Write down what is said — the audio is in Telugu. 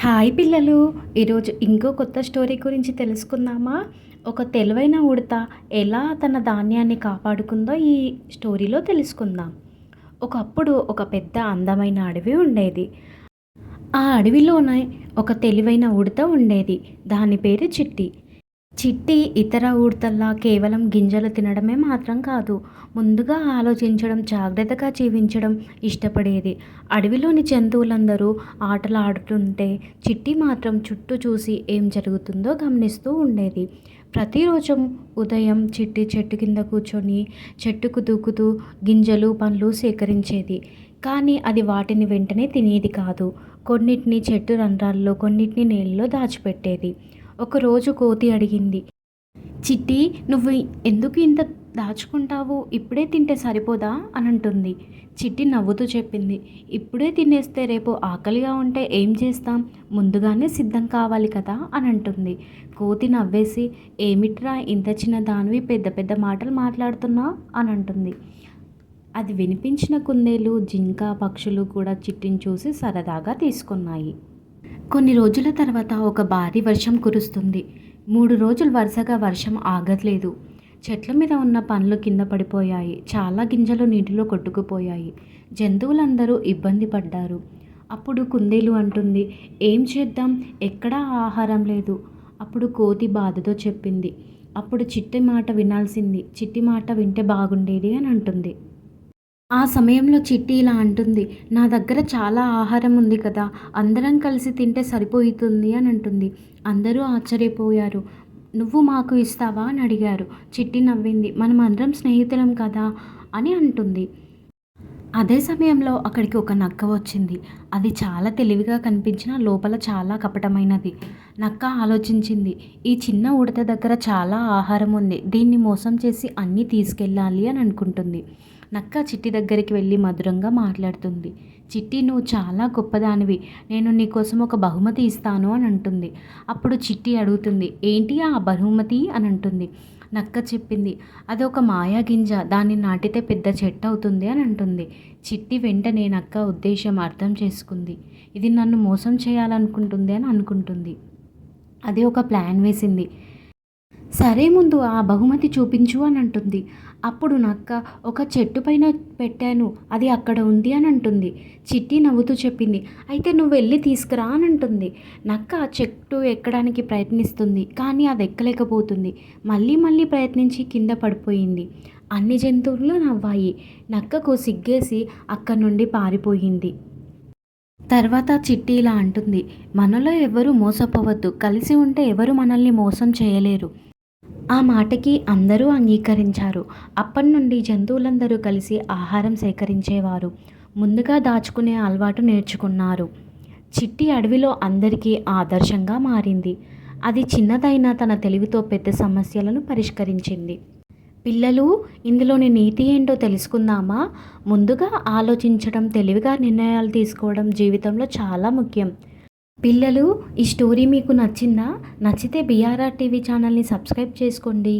హాయ్ పిల్లలు, ఈరోజు ఇంకో కొత్త స్టోరీ గురించి తెలుసుకుందామా? ఒక తెలివైన ఉడత ఎలా తన ధాన్యాన్ని కాపాడుకుందో ఈ స్టోరీలో తెలుసుకుందాం. ఒకప్పుడు ఒక పెద్ద అందమైన అడవి ఉండేది. ఆ అడవిలోనే ఒక తెలివైన ఉడత ఉండేది. దాని పేరు చిట్టి. చిట్టి ఇతర ఉడతల్లా కేవలం గింజలు తినడమే మాత్రం కాదు, ముందుగా ఆలోచించడం, జాగ్రత్తగా జీవించడం ఇష్టపడేది. అడవిలోని జంతువులందరూ ఆటలాడుతుంటే చిట్టి మాత్రం చుట్టూ చూసి ఏం జరుగుతుందో గమనిస్తూ ఉండేది. ప్రతిరోజు ఉదయం చిట్టి చెట్టు కింద కూర్చొని చెట్టుకు దూకుతూ గింజలు, పండ్లు సేకరించేది. కానీ అది వాటిని వెంటనే తినేది కాదు. కొన్నిటిని చెట్టు రంధ్రాల్లో, కొన్నిటిని నీళ్ళలో దాచిపెట్టేది. ఒకరోజు కోతి అడిగింది, చిట్టి, నువ్వు ఎందుకు ఇంత దాచుకుంటావు? ఇప్పుడే తింటే సరిపోదా అని అంటుంది. చిట్టి నవ్వుతూ చెప్పింది, ఇప్పుడే తినేస్తే రేపు ఆకలిగా ఉంటే ఏం చేస్తాం? ముందుగానే సిద్ధం కావాలి కదా అని అంటుంది. కోతి నవ్వేసి, ఏమిట్రా ఇంత చిన్న దానివి పెద్ద పెద్ద మాటలు మాట్లాడుతున్నావు అని అంటుంది. అది వినిపించిన కుందేలు, జింక, పక్షులు కూడా చిట్టిని చూసి సరదాగా తీసుకున్నాయి. కొన్ని రోజుల తర్వాత ఒక భారీ వర్షం కురుస్తుంది. 3 రోజులు వరుసగా వర్షం ఆగట్లేదు. చెట్ల మీద ఉన్న పండ్లు కింద పడిపోయాయి. చాలా గింజలు నీటిలో కొట్టుకుపోయాయి. జంతువులందరూ ఇబ్బంది పడ్డారు. అప్పుడు కుందేలు అంటుంది, ఏం చేద్దాం? ఎక్కడా ఆహారం లేదు. అప్పుడు కోతి బాధతో చెప్పింది, అప్పుడు చిట్టి మాట వినాల్సింది. చిట్టి మాట వింటే బాగుండేది అని అంటుంది. ఆ సమయంలో చిట్టి ఇలా అంటుంది, నా దగ్గర చాలా ఆహారం ఉంది కదా, అందరం కలిసి తింటే సరిపోతుంది అని అంటుంది. అందరూ ఆశ్చర్యపోయారు. నువ్వు మాకు ఇస్తావా అని అడిగారు. చిట్టి నవ్వింది, మనం అందరం స్నేహితులం కదా అని అంటుంది. అదే సమయంలో అక్కడికి ఒక నక్క వచ్చింది. అది చాలా తెలివిగా కనిపించినా లోపల చాలా కపటమైనది. నక్క ఆలోచించింది, ఈ చిన్న ఉడత దగ్గర చాలా ఆహారం ఉంది, దీన్ని మోసం చేసి అన్నీ తీసుకెళ్ళాలి అని అనుకుంటుంది. నక్క చిట్టి దగ్గరికి వెళ్ళి మధురంగా మాట్లాడుతుంది. చిట్టి, నువ్వు చాలా గొప్పదానివి, నేను నీకోసం ఒక బహుమతి ఇస్తాను అని అంటుంది. అప్పుడు చిట్టి అడుగుతుంది, ఏంటి ఆ బహుమతి అని అంటుంది. నక్క చెప్పింది, అది ఒక మాయా గింజ, దాన్ని నాటితే పెద్ద చెట్టు అవుతుంది అని అంటుంది. చిట్టి వెంటనే నక్క ఉద్దేశం అర్థం చేసుకుంది. ఇది నన్ను మోసం చేయాలనుకుంటుంది అని అనుకుంటుంది. అది ఒక ప్లాన్ వేసింది. సరే, ముందు ఆ బహుమతి చూపించు అని అంటుంది. అప్పుడు నక్క, ఒక చెట్టు పైన పెట్టాను, అది అక్కడ ఉంది అని అంటుంది. చిట్టి నవ్వుతూ చెప్పింది, అయితే నువ్వు వెళ్ళి తీసుకురా అని అంటుంది. నక్క ఆ చెట్టు ఎక్కడానికి ప్రయత్నిస్తుంది, కానీ అది ఎక్కలేకపోతుంది. మళ్ళీ మళ్ళీ ప్రయత్నించి కింద పడిపోయింది. అన్ని జంతువులు నవ్వాయి. నక్కకు సిగ్గేసి అక్కడి నుండి పారిపోయింది. తర్వాత చిట్టి ఇలా అంటుంది, మనలో ఎవరు మోసపోవద్దు, కలిసి ఉంటే ఎవరు మనల్ని మోసం చేయలేరు. ఆ మాటకి అందరూ అంగీకరించారు. అప్పటి నుండి జంతువులందరూ కలిసి ఆహారం సేకరించేవారు. ముందుగా దాచుకునే అలవాటు నేర్చుకున్నారు. చిట్టి అడవిలో అందరికీ ఆదర్శంగా మారింది. అది చిన్నదైన తన తెలివితో పెద్ద సమస్యలను పరిష్కరించింది. పిల్లలు, ఇందులోని నీతి ఏంటో తెలుసుకుందామా? ముందుగా ఆలోచించడం, తెలివిగా నిర్ణయాలు తీసుకోవడం జీవితంలో చాలా ముఖ్యం. పిల్లలు, ఈ స్టోరీ మీకు నచ్చిందా? నచ్చితే BRR టీవీ ఛానల్ని సబ్స్క్రైబ్ చేసుకోండి.